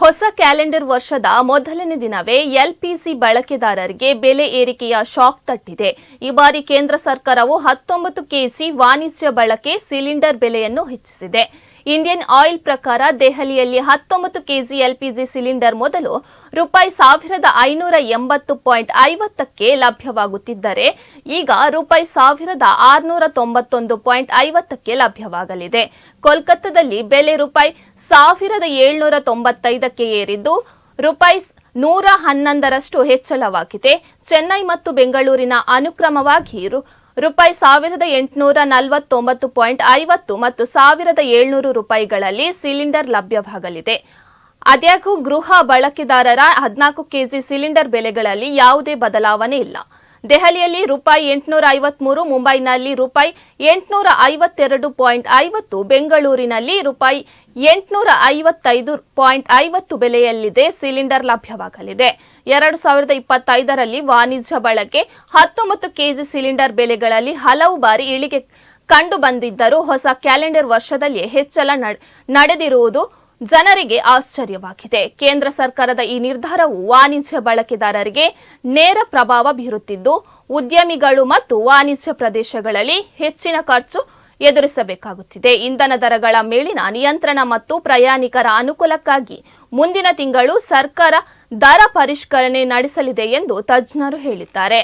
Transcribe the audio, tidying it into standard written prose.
ಹೊಸ ಕ್ಯಾಲೆಂಡರ್ ವರ್ಷದ ಮೊದಲನೇ ದಿನವೇ ಎಲ್ಪಿಜಿ ಬಳಕೆದಾರರಿಗೆ ಬೆಲೆ ಏರಿಕೆಯ ಶಾಕ್ ತಟ್ಟಿದೆ. ಈ ಬಾರಿ ಕೇಂದ್ರ ಸರ್ಕಾರವು 19 ಕೆಜಿ ವಾಣಿಜ್ಯ ಬಳಕೆ ಸಿಲಿಂಡರ್ ಬೆಲೆಯನ್ನು ಹೆಚ್ಚಿಸಿದೆ. ಇಂಡಿಯನ್ ಆಯಿಲ್ ಪ್ರಕಾರ ದೆಹಲಿಯಲ್ಲಿ 19 ಕೆಜಿ ಎಲ್ಪಿಜಿ ಸಿಲಿಂಡರ್ ಮೊದಲು ₹580.50ಕ್ಕೆ ಲಭ್ಯವಾಗುತ್ತಿದ್ದರೆ ಈಗ ₹691.50ಕ್ಕೆ ಲಭ್ಯವಾಗಲಿದೆ. ಕೋಲ್ಕತ್ತಾದಲ್ಲಿ ಬೆಲೆ ₹1795ಕ್ಕೆ ಏರಿದ್ದು ₹111ರಷ್ಟು ಹೆಚ್ಚಳವಾಗಿದೆ. ಚೆನ್ನೈ ಮತ್ತು ಬೆಂಗಳೂರಿನ ಅನುಕ್ರಮವಾಗಿ ₹1849.50 ಮತ್ತು ₹1700ಗಳಲ್ಲಿ ಸಿಲಿಂಡರ್ ಲಭ್ಯವಾಗಲಿದೆ. ಆದಾಗ್ಯೂ ಗೃಹ ಬಳಕೆದಾರರ 14 ಕೆಜಿ ಸಿಲಿಂಡರ್ ಬೆಲೆಗಳಲ್ಲಿ ಯಾವುದೇ ಬದಲಾವಣೆ ಇಲ್ಲ. ದೆಹಲಿಯಲ್ಲಿ ₹853, ಮುಂಬೈನಲ್ಲಿ ₹852.50, ಬೆಂಗಳೂರಿನಲ್ಲಿ ₹855.50 ಬೆಲೆಯಲ್ಲಿದೆ ಸಿಲಿಂಡರ್ ಲಭ್ಯವಾಗಲಿದೆ. 2025ರಲ್ಲಿ ವಾಣಿಜ್ಯ ಬಳಕೆ 19 ಕೆಜಿ ಸಿಲಿಂಡರ್ ಬೆಲೆಗಳಲ್ಲಿ ಹಲವು ಬಾರಿ ಇಳಿಕೆ ಕಂಡುಬಂದಿದ್ದರೂ ಹೊಸ ಕ್ಯಾಲೆಂಡರ್ ವರ್ಷದಲ್ಲಿ ಹೆಚ್ಚಳ ನಡೆದಿರುವುದು ಜನರಿಗೆ ಆಶ್ಚರ್ಯವಾಗಿದೆ. ಕೇಂದ್ರ ಸರ್ಕಾರದ ಈ ನಿರ್ಧಾರವು ವಾಣಿಜ್ಯ ಬಳಕೆದಾರರಿಗೆ ನೇರ ಪ್ರಭಾವ ಬೀರುತ್ತಿದ್ದು, ಉದ್ಯಮಿಗಳು ಮತ್ತು ವಾಣಿಜ್ಯ ಪ್ರದೇಶಗಳಲ್ಲಿ ಹೆಚ್ಚಿನ ಖರ್ಚು ಎದುರಿಸಬೇಕಾಗುತ್ತಿದೆ. ಇಂಧನ ದರಗಳ ಮೇಲಿನ ನಿಯಂತ್ರಣ ಮತ್ತು ಪ್ರಯಾಣಿಕರ ಅನುಕೂಲಕ್ಕಾಗಿ ಮುಂದಿನ ತಿಂಗಳು ಸರ್ಕಾರ ದರ ಪರಿಷ್ಕರಣೆ ನಡೆಸಲಿದೆ ಎಂದು ತಜ್ಞರು ಹೇಳಿದ್ದಾರೆ.